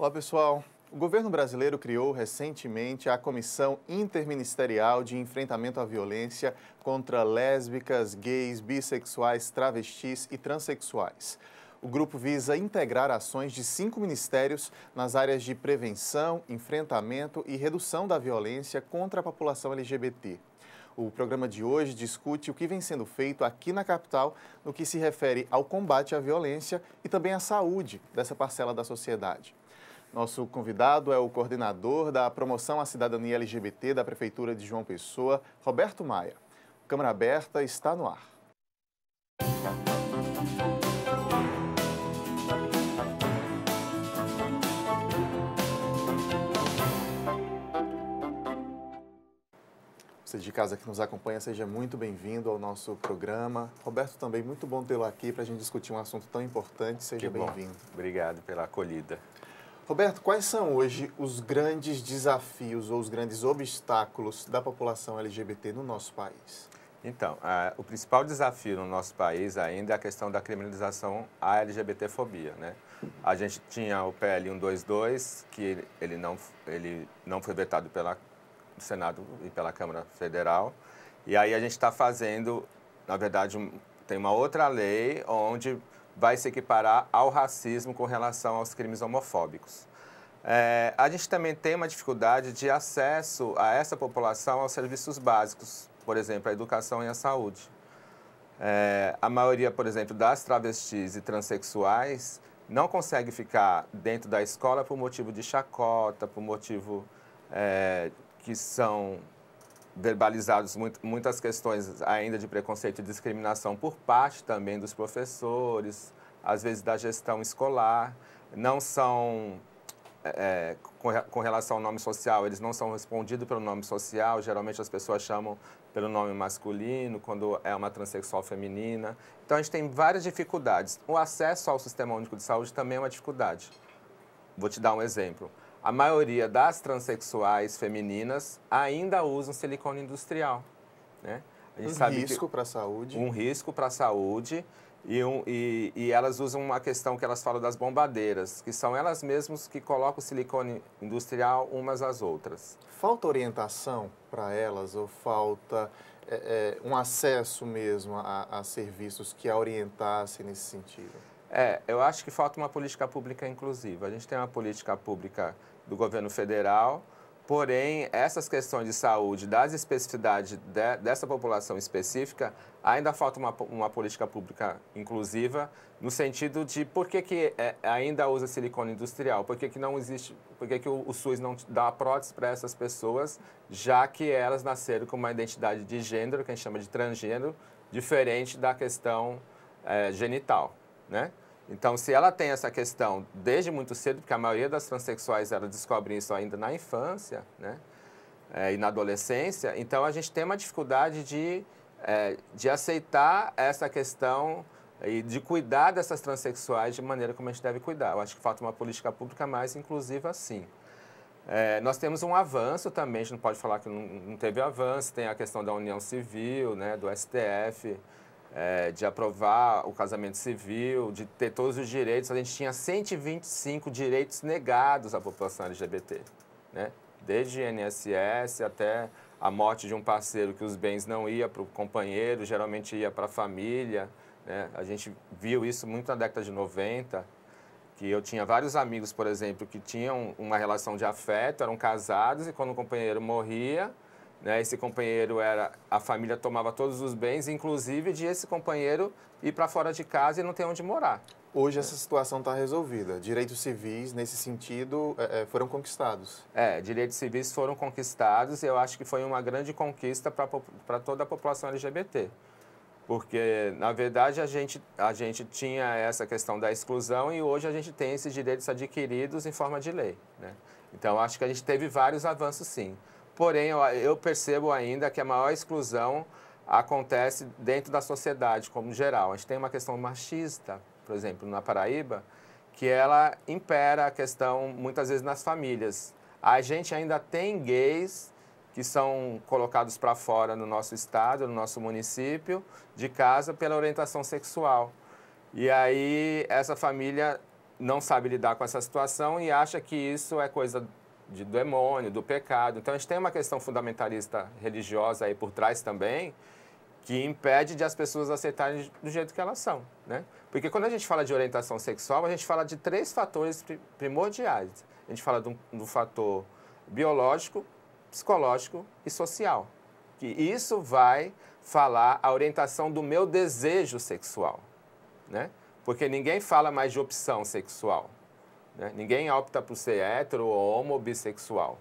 Olá, pessoal. O governo brasileiro criou recentemente a Comissão Interministerial de Enfrentamento à Violência contra lésbicas, gays, bissexuais, travestis e transexuais. O grupo visa integrar ações de 5 ministérios nas áreas de prevenção, enfrentamento e redução da violência contra a população LGBT. O programa de hoje discute o que vem sendo feito aqui na capital no que se refere ao combate à violência e também à saúde dessa parcela da sociedade. Nosso convidado é o coordenador da Promoção à Cidadania LGBT da Prefeitura de João Pessoa, Roberto Maia. Câmara Aberta está no ar. Você de casa que nos acompanha, seja muito bem-vindo ao nosso programa. Roberto, também muito bom tê-lo aqui para a gente discutir um assunto tão importante. Seja bem-vindo. Obrigado pela acolhida. Roberto, quais são hoje os grandes desafios ou os grandes obstáculos da população LGBT no nosso país? Então, o principal desafio no nosso país ainda é a questão da criminalização à LGBTfobia, né? A gente tinha o PL 122, que ele não foi vetado pelo Senado e pela Câmara Federal, e aí a gente está fazendo, na verdade, tem uma outra lei onde vai se equiparar ao racismo com relação aos crimes homofóbicos. A gente também tem uma dificuldade de acesso a essa população aos serviços básicos, por exemplo, a educação e a saúde. A maioria, por exemplo, das travestis e transexuais não consegue ficar dentro da escola por motivo de chacota, por motivo que são verbalizados muitas questões ainda de preconceito e discriminação por parte também dos professores, às vezes da gestão escolar, não são, com relação ao nome social, eles não são respondidos pelo nome social, geralmente as pessoas chamam pelo nome masculino, quando é uma transexual feminina. Então, a gente tem várias dificuldades. O acesso ao Sistema Único de Saúde também é uma dificuldade. Vou te dar um exemplo. A maioria das transexuais femininas ainda usam silicone industrial, né? A gente sabe risco para a saúde. Um risco para a saúde e elas usam uma questão que elas falam das bombadeiras, que são elas mesmas que colocam o silicone industrial umas às outras. Falta orientação para elas ou falta um acesso mesmo a serviços que a orientassem nesse sentido? Eu acho que falta uma política pública inclusiva. A gente tem uma política pública do governo federal, porém, essas questões de saúde, das especificidades dessa população específica, ainda falta uma política pública inclusiva, no sentido de por que ainda usa silicone industrial, por que não existe, por que o SUS não dá prótese para essas pessoas, já que elas nasceram com uma identidade de gênero, que a gente chama de transgênero, diferente da questão genital, né? Então, se ela tem essa questão desde muito cedo, porque a maioria das transexuais ela descobre isso ainda na infância, né? E na adolescência, então a gente tem uma dificuldade de aceitar essa questão e de cuidar dessas transexuais de maneira como a gente deve cuidar. Eu acho que falta uma política pública mais inclusiva, sim. Nós temos um avanço também, a gente não pode falar que não teve avanço, tem a questão da união civil, né, do STF, de aprovar o casamento civil, de ter todos os direitos. A gente tinha 125 direitos negados à população LGBT, né? Desde INSS até a morte de um parceiro, que os bens não iam para o companheiro, geralmente ia para a família, né? A gente viu isso muito na década de 90, que eu tinha vários amigos, por exemplo, que tinham uma relação de afeto, eram casados e quando o companheiro morria, né, esse companheiro a família tomava todos os bens, inclusive de esse companheiro ir para fora de casa e não ter onde morar. Hoje essa situação está resolvida. Direitos civis, nesse sentido, foram conquistados. Direitos civis foram conquistados e eu acho que foi uma grande conquista para toda a população LGBT. Porque, na verdade, a gente tinha essa questão da exclusão e hoje a gente tem esses direitos adquiridos em forma de lei, né? Então, acho que a gente teve vários avanços, sim. Porém, eu percebo ainda que a maior exclusão acontece dentro da sociedade, como geral. A gente tem uma questão machista, por exemplo, na Paraíba, que ela impera a questão, muitas vezes, nas famílias. A gente ainda tem gays que são colocados para fora no nosso estado, no nosso município, de casa, pela orientação sexual. E aí, essa família não sabe lidar com essa situação e acha que isso é coisa do demônio, do pecado. Então, a gente tem uma questão fundamentalista religiosa aí por trás também, que impede de as pessoas aceitarem do jeito que elas são, né? Porque quando a gente fala de orientação sexual, a gente fala de 3 fatores primordiais. A gente fala do fator biológico, psicológico e social. Que isso vai falar a orientação do meu desejo sexual, né? Porque ninguém fala mais de opção sexual, né? Ninguém opta por ser hétero, homo ou bissexual.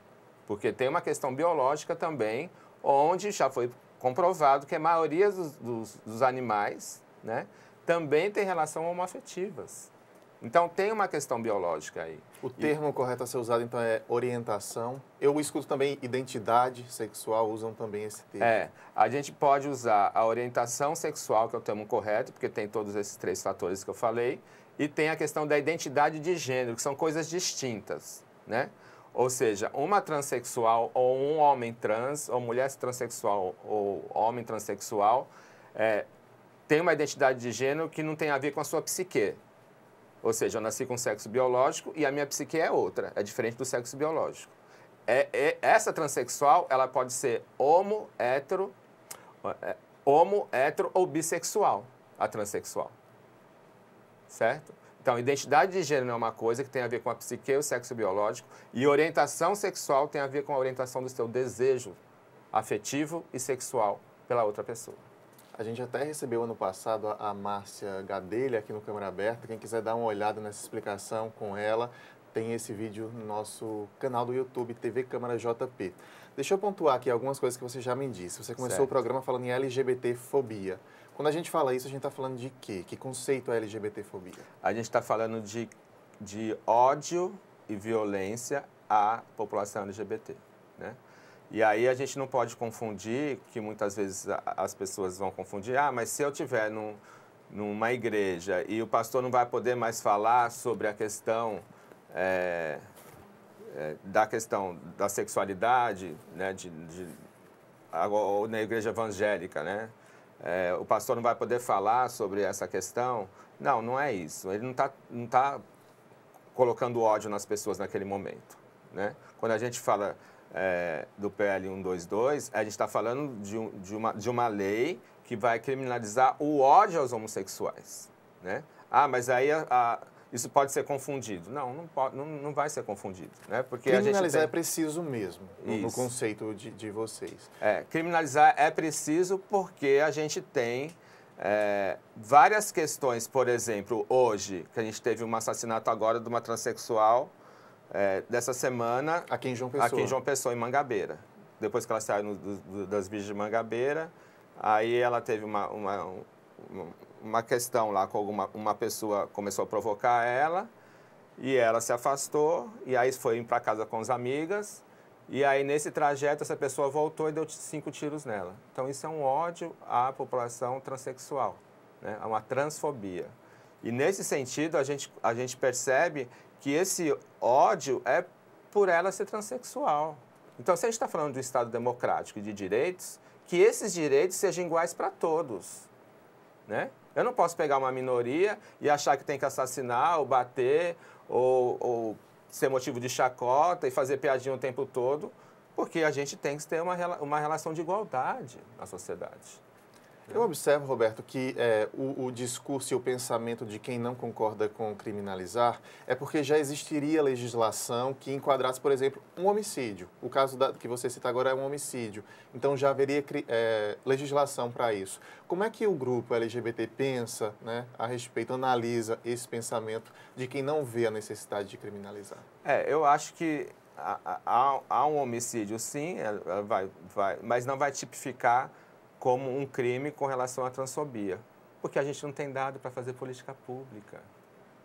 Porque tem uma questão biológica também, onde já foi comprovado que a maioria dos animais, né, também tem relação homoafetivas. Então, tem uma questão biológica aí. O termo correto a ser usado, então, é orientação. Eu escuto também identidade sexual, usam também esse termo. A gente pode usar a orientação sexual, que é o termo correto, porque tem todos esses 3 fatores que eu falei, e tem a questão da identidade de gênero, que são coisas distintas, né? Ou seja, uma transexual ou um homem trans, ou mulher transexual ou homem transexual, tem uma identidade de gênero que não tem a ver com a sua psique. Ou seja, eu nasci com sexo biológico e a minha psique é outra, é diferente do sexo biológico. Essa transexual, ela pode ser homo, hétero ou bissexual, a transexual. Certo? Então, identidade de gênero é uma coisa que tem a ver com a psique e o sexo biológico, e orientação sexual tem a ver com a orientação do seu desejo afetivo e sexual pela outra pessoa. A gente até recebeu ano passado a Márcia Gadelha aqui no Câmara Aberta. Quem quiser dar uma olhada nessa explicação com ela, tem esse vídeo no nosso canal do YouTube, TV Câmara JP. Deixa eu pontuar aqui algumas coisas que você já me disse. Você começou o programa falando em LGBT-fobia. Quando a gente fala isso, a gente está falando de quê? Que conceito é LGBT-fobia? A gente está falando de ódio e violência à população LGBT, né? E aí a gente não pode confundir, que muitas vezes as pessoas vão confundir, mas se eu estiver numa igreja e o pastor não vai poder mais falar sobre a questão da sexualidade, né, ou na igreja evangélica, né? O pastor não vai poder falar sobre essa questão. Não, não é isso. Ele não tá colocando ódio nas pessoas naquele momento, né? Quando a gente fala do PL 122, a gente está falando de uma lei que vai criminalizar o ódio aos homossexuais, né? Mas aí isso pode ser confundido. Não vai ser confundido, né? Porque criminalizar é preciso mesmo, no conceito de vocês. Criminalizar é preciso porque a gente tem várias questões. Por exemplo, hoje, que a gente teve um assassinato agora de uma transexual, dessa semana... Aqui em João Pessoa. Aqui em João Pessoa, em Mangabeira. Depois que ela saiu das Virgens de Mangabeira, aí ela teve uma questão lá com uma pessoa, começou a provocar ela, e ela se afastou, e aí foi para casa com as amigas, e aí nesse trajeto essa pessoa voltou e deu 5 tiros nela. Então isso é um ódio à população transexual, né? É uma transfobia. E nesse sentido a gente percebe que esse ódio é por ela ser transexual. Então, se a gente está falando do Estado democrático e de direitos, que esses direitos sejam iguais para todos, né? Eu não posso pegar uma minoria e achar que tem que assassinar ou bater ou ser motivo de chacota e fazer piadinha o tempo todo, porque a gente tem que ter uma relação de igualdade na sociedade. Eu observo, Roberto, que o discurso e o pensamento de quem não concorda com criminalizar é porque já existiria legislação que enquadrasse, por exemplo, um homicídio. O caso que você cita agora é um homicídio. Então, já haveria legislação para isso. Como é que o grupo LGBT pensa, né, a respeito, analisa esse pensamento de quem não vê a necessidade de criminalizar? Eu acho que há um homicídio, sim, mas não vai tipificar como um crime com relação à transfobia, porque a gente não tem dado para fazer política pública,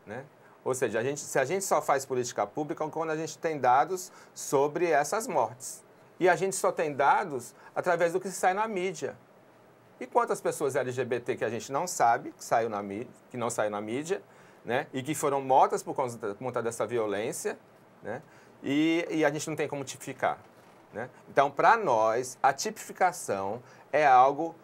né? Ou seja, se a gente só faz política pública quando a gente tem dados sobre essas mortes. E a gente só tem dados através do que sai na mídia. E quantas pessoas LGBT que a gente não sabe, que não saiu na mídia, né? E que foram mortas por conta dessa violência, né? E a gente não tem como tipificar, né? Então, para nós, a tipificação é algo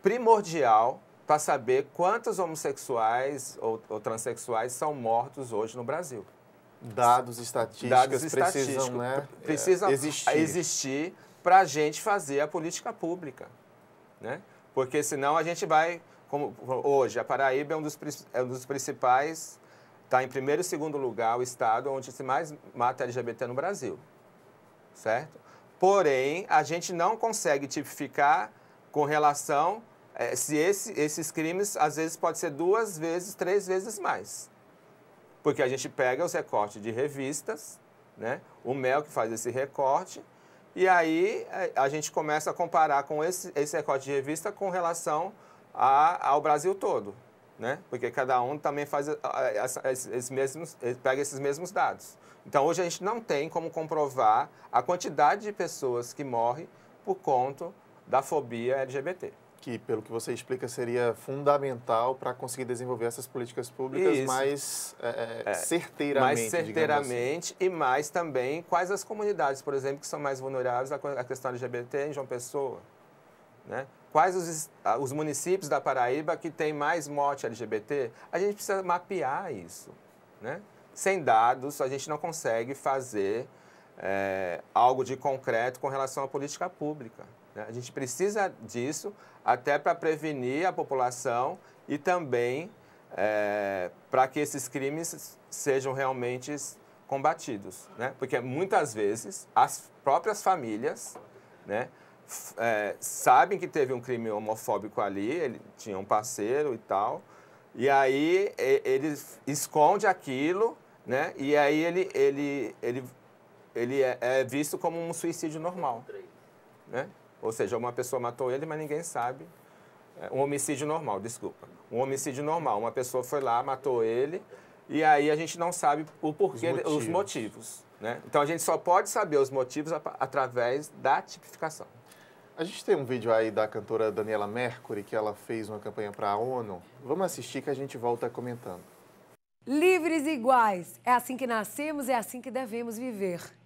primordial para saber quantos homossexuais ou transexuais são mortos hoje no Brasil. Dados estatísticos precisam, né, precisam existir para a gente fazer a política pública, né? Porque senão a gente vai, como hoje, a Paraíba é um dos principais, está em primeiro e segundo lugar o estado onde se mais mata LGBT no Brasil, certo? Porém, a gente não consegue tipificar com relação se esses crimes, às vezes, pode ser 2 vezes, 3 vezes mais. Porque a gente pega os recortes de revistas, né? O MEL que faz esse recorte, e aí a gente começa a comparar com esse recorte de revista com relação ao Brasil todo, né? Porque cada um também faz pega esses mesmos dados. Então, hoje a gente não tem como comprovar a quantidade de pessoas que morrem por conta da fobia LGBT. Que, pelo que você explica, seria fundamental para conseguir desenvolver essas políticas públicas mais certeiramente. Mais certeiramente assim. E mais também quais as comunidades, por exemplo, que são mais vulneráveis à questão LGBT em João Pessoa, né? Quais os municípios da Paraíba que têm mais morte LGBT? A gente precisa mapear isso, né? Sem dados, a gente não consegue fazer algo de concreto com relação à política pública. A gente precisa disso até para prevenir a população e também para que esses crimes sejam realmente combatidos, né? Porque muitas vezes as próprias famílias, né, sabem que teve um crime homofóbico ali, ele tinha um parceiro e tal, e aí ele esconde aquilo, né? E aí ele é visto como um suicídio normal, né? Ou seja, uma pessoa matou ele, mas ninguém sabe. Um homicídio normal, desculpa. Um homicídio normal. Uma pessoa foi lá, matou ele, e aí a gente não sabe o porquê, os motivos, né? Então, a gente só pode saber os motivos através da tipificação. A gente tem um vídeo aí da cantora Daniela Mercury, que ela fez uma campanha para a ONU. Vamos assistir que a gente volta comentando. Livres e iguais. É assim que nascemos, é assim que devemos viver.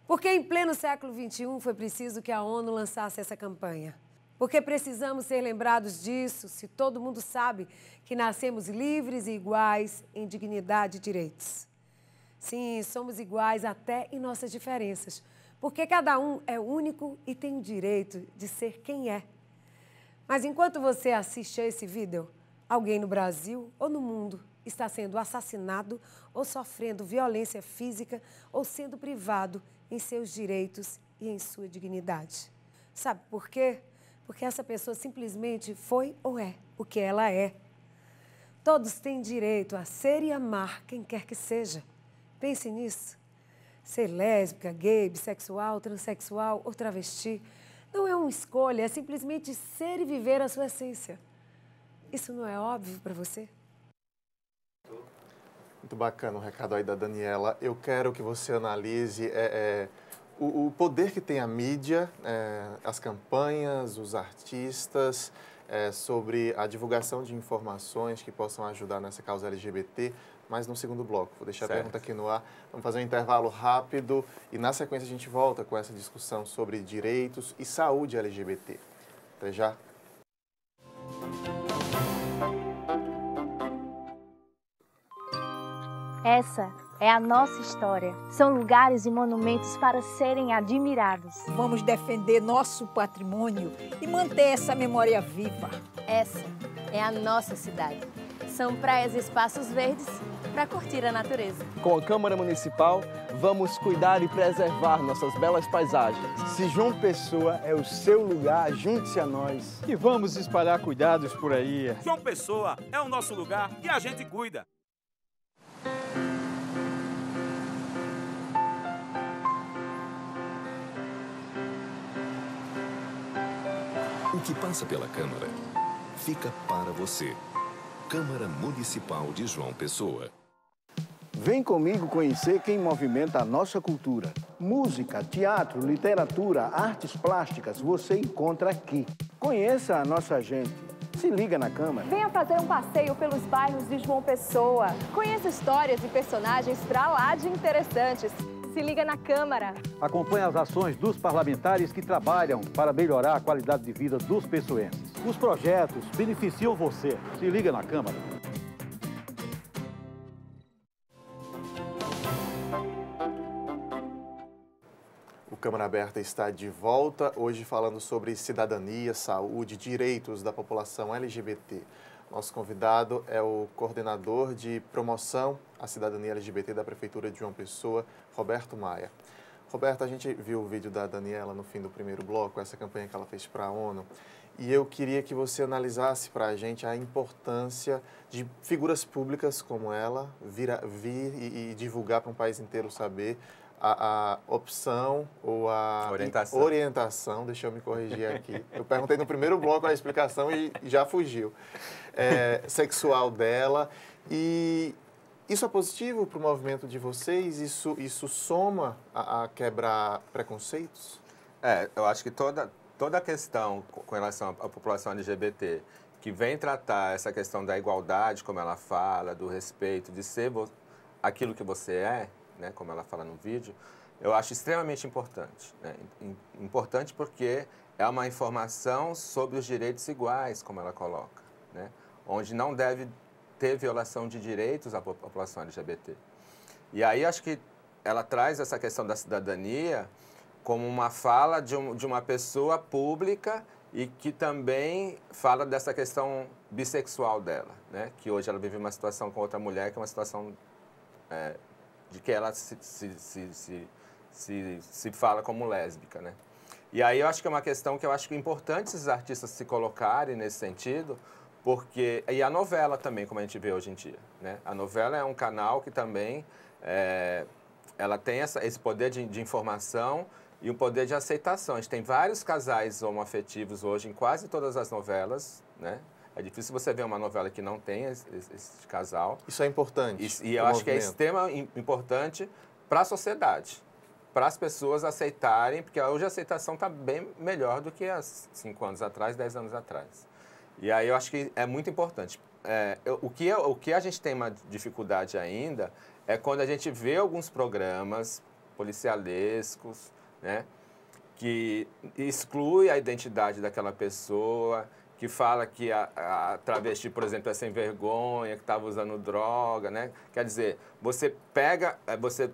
Porque em pleno século XXI foi preciso que a ONU lançasse essa campanha. Porque precisamos ser lembrados disso, se todo mundo sabe que nascemos livres e iguais em dignidade e direitos. Sim, somos iguais até em nossas diferenças, porque cada um é único e tem o direito de ser quem é. Mas enquanto você assiste a esse vídeo, alguém no Brasil ou no mundo está sendo assassinado ou sofrendo violência física ou sendo privado em seus direitos e em sua dignidade. Sabe por quê? Porque essa pessoa simplesmente foi ou é o que ela é. Todos têm direito a ser e amar quem quer que seja. Pense nisso. Ser lésbica, gay, bissexual, transexual ou travesti não é uma escolha, é simplesmente ser e viver a sua essência. Isso não é óbvio para você? Muito bacana o recado aí da Daniela. Eu quero que você analise o poder que tem a mídia, as campanhas, os artistas, sobre a divulgação de informações que possam ajudar nessa causa LGBT, mas no segundo bloco. Vou deixar a pergunta aqui no ar. Vamos fazer um intervalo rápido e, na sequência, a gente volta com essa discussão sobre direitos e saúde LGBT. Até já. Essa é a nossa história. São lugares e monumentos para serem admirados. Vamos defender nosso patrimônio e manter essa memória viva. Essa é a nossa cidade. São praias e espaços verdes para curtir a natureza. Com a Câmara Municipal, vamos cuidar e preservar nossas belas paisagens. Se João Pessoa é o seu lugar, junte-se a nós. E vamos espalhar cuidados por aí. João Pessoa é o nosso lugar e a gente cuida. O que passa pela Câmara fica para você. Câmara Municipal de João Pessoa. Vem comigo conhecer quem movimenta a nossa cultura. Música, teatro, literatura, artes plásticas, você encontra aqui. Conheça a nossa gente. Se liga na Câmara. Venha fazer um passeio pelos bairros de João Pessoa. Conheça histórias e personagens pra lá de interessantes. Se liga na Câmara. Acompanhe as ações dos parlamentares que trabalham para melhorar a qualidade de vida dos pessoenses. Os projetos beneficiam você. Se liga na Câmara. O Câmara Aberta está de volta, hoje falando sobre cidadania, saúde, direitos da população LGBT. Nosso convidado é o coordenador de promoção à cidadania LGBT da Prefeitura de João Pessoa, Roberto Maia. Roberto, a gente viu o vídeo da Daniela no fim do primeiro bloco, essa campanha que ela fez para a ONU, e eu queria que você analisasse para a gente a importância de figuras públicas como ela vir e divulgar para um país inteiro saber a opção ou a orientação, deixa eu me corrigir aqui. Eu perguntei no primeiro bloco a explicação e já fugiu. Sexual dela. E isso é positivo para o movimento de vocês? Isso soma a quebrar preconceitos? Eu acho que toda a questão com relação à população LGBT que vem tratar essa questão da igualdade, como ela fala, do respeito, de ser aquilo que você é, né, como ela fala no vídeo, eu acho extremamente importante. Né? Importante porque é uma informação sobre os direitos iguais, como ela coloca, né? Onde não deve ter violação de direitos à população LGBT. E aí acho que ela traz essa questão da cidadania como uma fala de uma pessoa pública e que também fala dessa questão bissexual dela, né? Que hoje ela vive uma situação com outra mulher, que é uma situação de que ela se fala como lésbica, né? E aí eu acho que é uma questão que eu acho que é importante esses artistas se colocarem nesse sentido, porque... E a novela também, como a gente vê hoje em dia, né? A novela é um canal que também ela tem esse poder de informação e um poder de aceitação. A gente tem vários casais homoafetivos hoje em quase todas as novelas, né? É difícil você ver uma novela que não tem esse casal. Isso é importante. E eu acho que é extremamente importante para a sociedade, para as pessoas aceitarem, porque hoje a aceitação está bem melhor do que há 5 anos atrás, 10 anos atrás. E aí eu acho que é muito importante. O que a gente tem uma dificuldade ainda é quando a gente vê alguns programas policialescos, né, que exclui a identidade daquela pessoa, que fala que a travesti, por exemplo, é sem vergonha, que estava usando droga, né? Quer dizer, você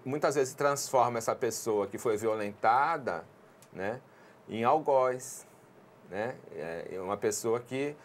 muitas vezes transforma essa pessoa que foi violentada, né, em algoz, né? É uma pessoa que...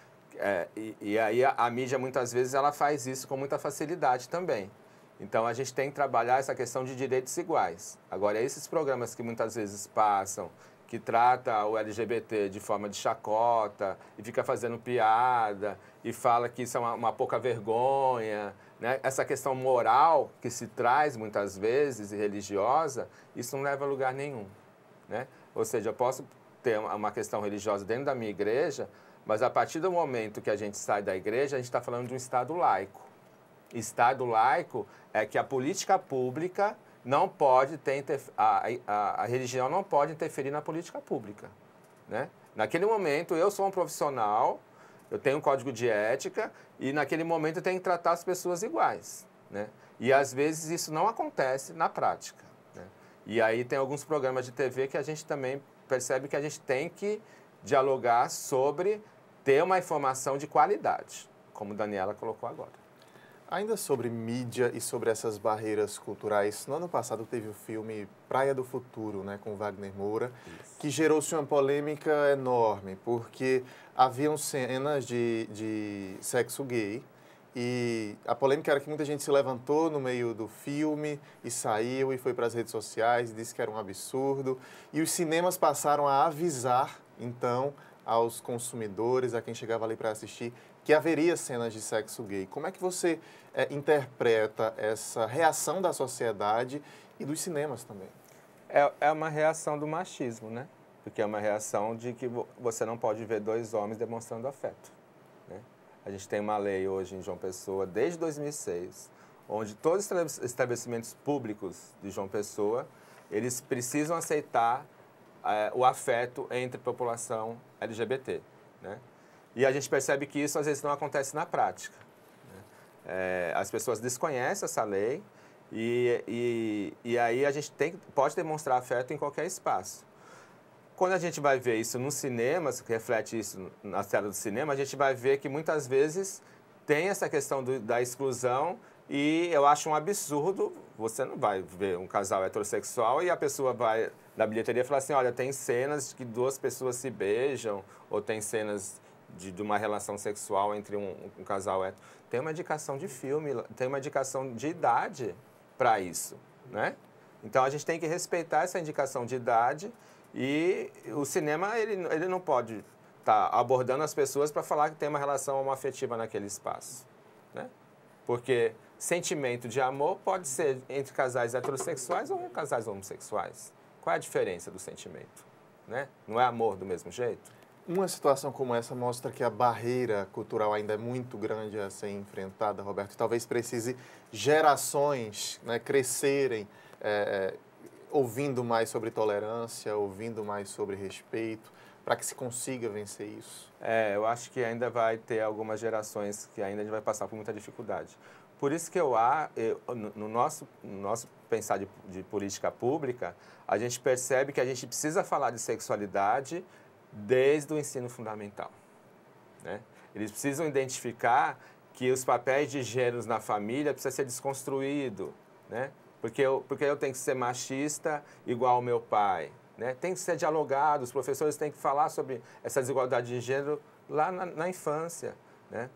E aí a mídia, muitas vezes, ela faz isso com muita facilidade também. Então, a gente tem que trabalhar essa questão de direitos iguais. Agora, esses programas que muitas vezes passam, que trata o LGBT de forma de chacota e fica fazendo piada e fala que isso é uma pouca vergonha, né? Essa questão moral que se traz muitas vezes e religiosa, isso não leva a lugar nenhum, né? Ou seja, eu posso ter uma questão religiosa dentro da minha igreja, mas a partir do momento que a gente sai da igreja, a gente está falando de um Estado laico. Estado laico é que a política pública não pode ter, a religião não pode interferir na política pública, né? Naquele momento, eu sou um profissional, eu tenho um código de ética e naquele momento eu tenho que tratar as pessoas iguais, né? E às vezes isso não acontece na prática, né? E aí tem alguns programas de TV que a gente também percebe que a gente tem que dialogar sobre ter uma informação de qualidade, como a Daniela colocou agora. Ainda sobre mídia e sobre essas barreiras culturais, no ano passado teve o filme Praia do Futuro, né, com Wagner Moura, que gerou-se uma polêmica enorme, porque haviam cenas de sexo gay e a polêmica era que muita gente se levantou no meio do filme e saiu e foi para as redes sociais e disse que era um absurdo. E os cinemas passaram a avisar, então, aos consumidores, a quem chegava ali para assistir, que haveria cenas de sexo gay. Como é que você interpreta essa reação da sociedade e dos cinemas também? É uma reação do machismo, né? Porque é uma reação de que você não pode ver 2 homens demonstrando afeto, né? A gente tem uma lei hoje em João Pessoa, desde 2006, onde todos os estabelecimentos públicos de João Pessoa, eles precisam aceitar o afeto entre a população LGBT, né? E a gente percebe que isso, às vezes, não acontece na prática, né? As pessoas desconhecem essa lei e aí a gente pode demonstrar afeto em qualquer espaço. quando a gente vai ver isso no cinema, que reflete isso na tela do cinema, a gente vai ver que muitas vezes tem essa questão da exclusão e eu acho um absurdo, você não vai ver um casal heterossexual e a pessoa vai na bilheteria falar assim, olha, tem cenas que 2 pessoas se beijam ou tem cenas de uma relação sexual entre um casal hétero. Tem uma indicação de filme, tem uma indicação de idade para isso, né? Então, a gente tem que respeitar essa indicação de idade e o cinema, ele não pode estar abordando as pessoas para falar que tem uma relação homoafetiva naquele espaço, né? Porque sentimento de amor pode ser entre casais heterossexuais ou casais homossexuais. Qual é a diferença do sentimento, né? Não é amor do mesmo jeito? Uma situação como essa mostra que a barreira cultural ainda é muito grande a ser enfrentada, Roberto. Talvez precise gerações, né, crescerem ouvindo mais sobre tolerância, ouvindo mais sobre respeito, para que se consiga vencer isso. Eu acho que ainda vai ter algumas gerações que ainda a gente vai passar por muita dificuldade. Por isso que no nosso pensar de política pública, a gente percebe que a gente precisa falar de sexualidade desde o ensino fundamental, né? Eles precisam identificar que os papéis de gêneros na família precisam ser desconstruídos, né? Porque eu tenho que ser machista igual ao meu pai, né? Tem que ser dialogado, os professores têm que falar sobre essa desigualdade de gênero lá na infância, né?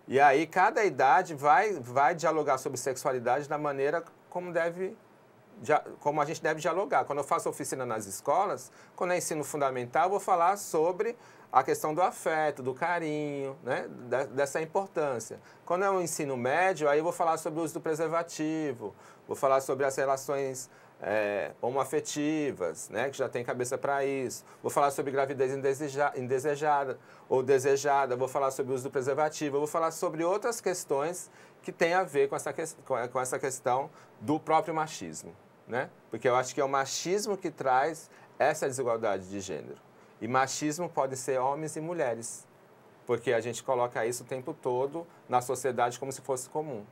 E aí cada idade vai dialogar sobre sexualidade da maneira como a gente deve dialogar. Quando eu faço oficina nas escolas, quando é ensino fundamental, eu vou falar sobre a questão do afeto, do carinho, né? Dessa importância. Quando é o ensino médio, aí eu vou falar sobre o uso do preservativo, vou falar sobre as relações homoafetivas, né? Que já tem cabeça para isso. Vou falar sobre gravidez indesejada ou desejada, vou falar sobre o uso do preservativo, vou falar sobre outras questões que têm a ver com essa questão do próprio machismo, né? Porque eu acho que é o machismo que traz essa desigualdade de gênero. E machismo pode ser homens e mulheres, porque a gente coloca isso o tempo todo na sociedade como se fosse comum,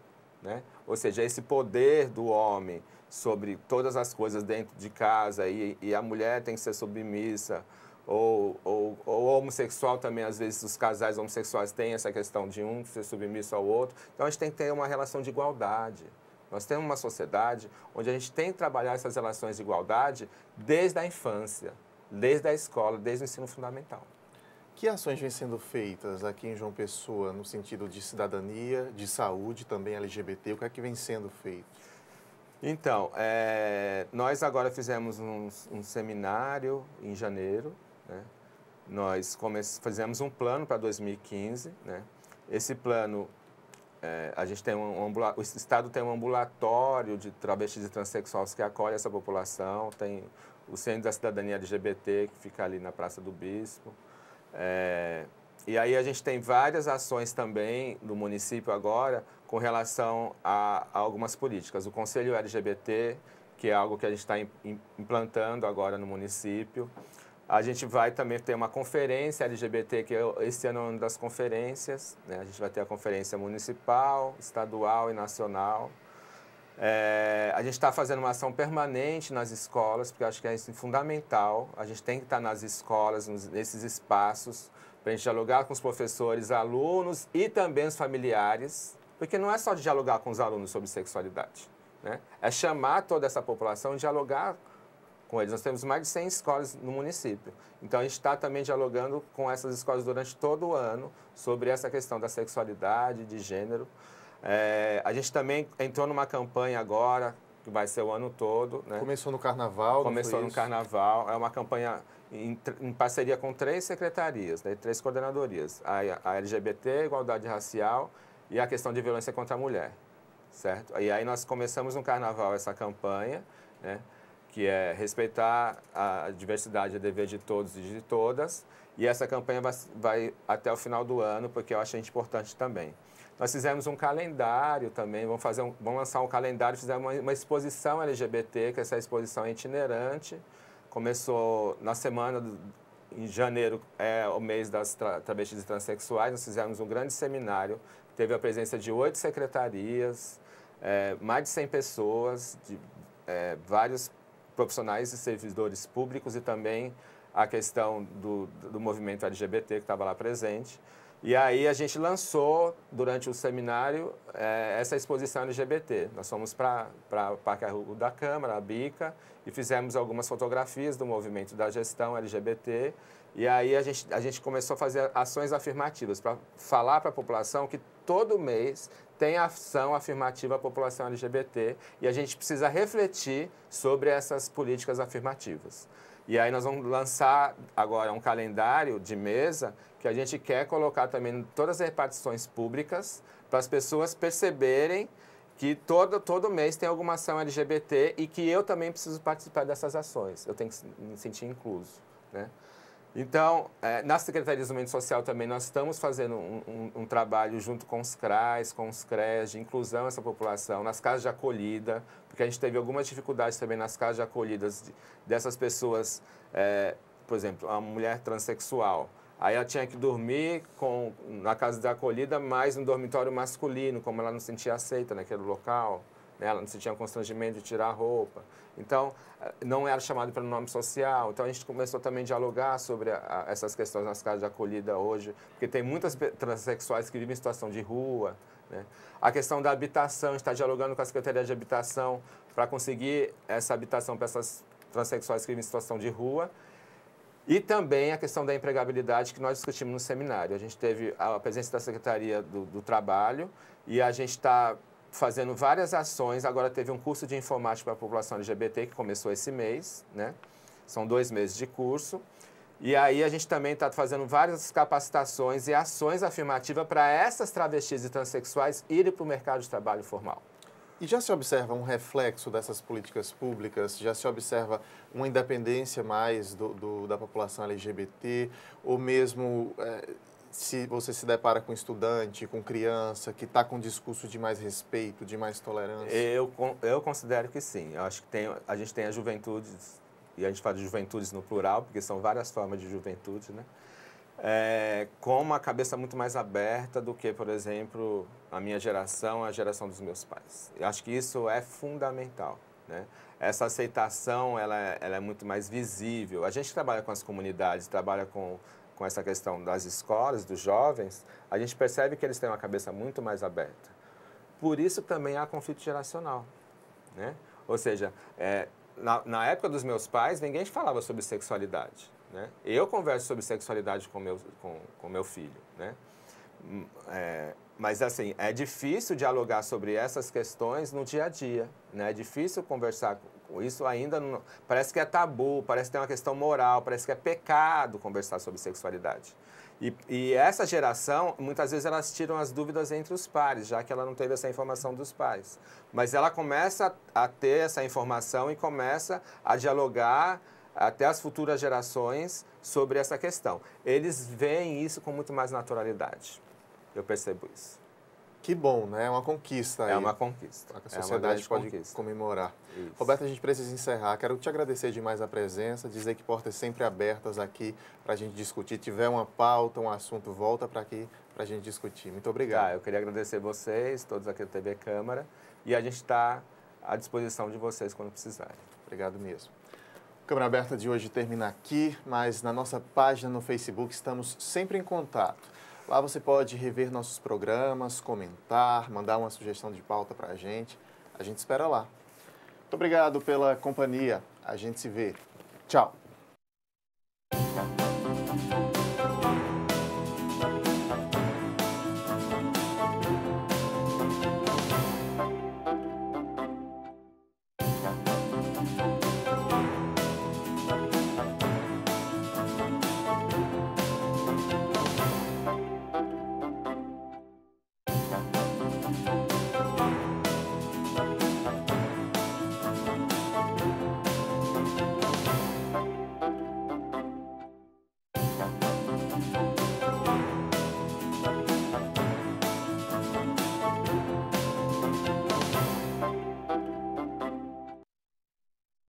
né? Ou seja, esse poder do homem sobre todas as coisas dentro de casa e a mulher tem que ser submissa, ou homossexual também, às vezes os casais homossexuais têm essa questão de um ser submisso ao outro. Então a gente tem que ter uma relação de igualdade. Nós temos uma sociedade onde a gente tem que trabalhar essas relações de igualdade desde a infância, desde a escola, desde o ensino fundamental. Que ações vêm sendo feitas aqui em João Pessoa no sentido de cidadania, de saúde, também LGBT? O que é que vem sendo feito? Então, nós agora fizemos um seminário em janeiro, né? Nós fizemos um plano para 2015, né? Esse plano, a gente tem o Estado tem um ambulatório de travestis e transexuais que acolhe essa população, tem o Centro da Cidadania LGBT, que fica ali na Praça do Bispo. E aí a gente tem várias ações também no município agora com relação a algumas políticas. O Conselho LGBT, que é algo que a gente está implantando agora no município. A gente vai também ter uma conferência LGBT, que esse ano é uma das conferências, né? A gente vai ter a conferência municipal, estadual e nacional. A gente está fazendo uma ação permanente nas escolas, porque eu acho que é isso fundamental. A gente tem que estar nas escolas, nesses espaços, para a gente dialogar com os professores, alunos e também os familiares, porque não é só dialogar com os alunos sobre sexualidade, né? É chamar toda essa população e dialogar com eles. Nós temos mais de 100 escolas no município. Então, a gente está também dialogando com essas escolas durante todo o ano sobre essa questão da sexualidade, de gênero. A gente também entrou numa campanha agora, que vai ser o ano todo, né? Começou no Carnaval, Começou no Carnaval. É uma campanha em parceria com 3 secretarias, né? 3 coordenadorias. A LGBT, Igualdade Racial e a questão de violência contra a mulher, certo? E aí nós começamos no Carnaval essa campanha, né? Que é respeitar a diversidade, é dever de todos e de todas. E essa campanha vai até o final do ano, porque eu acho importante também. Nós fizemos um calendário também, vamos lançar um calendário, fizemos uma exposição LGBT, que essa exposição é itinerante. Começou na semana, em janeiro, é o mês das travestis e transexuais. Nós fizemos um grande seminário, teve a presença de 8 secretarias, mais de 100 pessoas, vários profissionais e servidores públicos e também a questão do movimento LGBT que estava lá presente. E aí a gente lançou, durante o seminário, essa exposição LGBT. Nós fomos para o Parque Arruda da Câmara, a Bica, e fizemos algumas fotografias do movimento da gestão LGBT. E aí a gente começou a fazer ações afirmativas, para falar para a população que todo mês tem ação afirmativa à população LGBT e a gente precisa refletir sobre essas políticas afirmativas. E aí nós vamos lançar agora um calendário de mesa que a gente quer colocar também em todas as repartições públicas para as pessoas perceberem que todo mês tem alguma ação LGBT e que eu também preciso participar dessas ações. Eu tenho que me sentir incluso, né? Então, na Secretaria de Desenvolvimento Social também nós estamos fazendo um trabalho junto com os CRAs, com os CREs, de inclusão dessa população, nas casas de acolhida, porque a gente teve algumas dificuldades também nas casas de acolhidas dessas pessoas, por exemplo, a mulher transexual. Aí ela tinha que dormir na casa de acolhida, mas no dormitório masculino, como ela não se sentia aceita naquele local, né? Ela não sentia constrangimento de tirar a roupa. Então, não era chamado pelo nome social. Então, a gente começou também a dialogar sobre essas questões nas casas de acolhida hoje, porque tem muitas transexuais que vivem em situação de rua, né? A questão da habitação, a gente está dialogando com a Secretaria de Habitação para conseguir essa habitação para essas transexuais que vivem em situação de rua. E também a questão da empregabilidade que nós discutimos no seminário. A gente teve a presença da Secretaria do Trabalho e a gente está fazendo várias ações. Agora teve um curso de informática para a população LGBT que começou esse mês, né? São 2 meses de curso. E aí a gente também está fazendo várias capacitações e ações afirmativas para essas travestis e transexuais irem para o mercado de trabalho formal. E já se observa um reflexo dessas políticas públicas? Já se observa uma independência mais da população LGBT? Ou mesmo se você se depara com estudante, com criança, que está com um discurso de mais respeito, de mais tolerância? Eu considero que sim. Eu acho que a gente tem as juventudes, e a gente fala de juventudes no plural, porque são várias formas de juventude, né? Com uma cabeça muito mais aberta do que, por exemplo, a minha geração, a geração dos meus pais. Eu acho que isso é fundamental, né? Essa aceitação, ela é muito mais visível. A gente trabalha com as comunidades, trabalha com essa questão das escolas, dos jovens, a gente percebe que eles têm uma cabeça muito mais aberta. Por isso também há conflito geracional, né? Ou seja, na época dos meus pais, ninguém falava sobre sexualidade, né? Eu converso sobre sexualidade com meu filho, né? Mas, assim, é difícil dialogar sobre essas questões no dia a dia, né? É difícil conversar com isso ainda. Parece que é tabu, parece que tem uma questão moral, parece que é pecado conversar sobre sexualidade. E essa geração, muitas vezes, elas tiram as dúvidas entre os pares, já que ela não teve essa informação dos pais. Mas ela começa a ter essa informação e começa a dialogar até as futuras gerações sobre essa questão. Eles veem isso com muito mais naturalidade. Eu percebo isso. Que bom, né? É uma conquista aí. É uma conquista. A sociedade pode comemorar. Isso. Roberta, a gente precisa encerrar. Quero te agradecer demais a presença, dizer que portas sempre abertas aqui para a gente discutir. Tiver uma pauta, um assunto, volta para aqui para a gente discutir. Muito obrigado. Eu queria agradecer vocês, todos aqui da TV Câmara, e a gente está à disposição de vocês quando precisarem. Obrigado mesmo. A Câmara Aberta de hoje termina aqui, mas na nossa página no Facebook estamos sempre em contato. Lá você pode rever nossos programas, comentar, mandar uma sugestão de pauta para a gente. A gente espera lá. Muito obrigado pela companhia. A gente se vê. Tchau.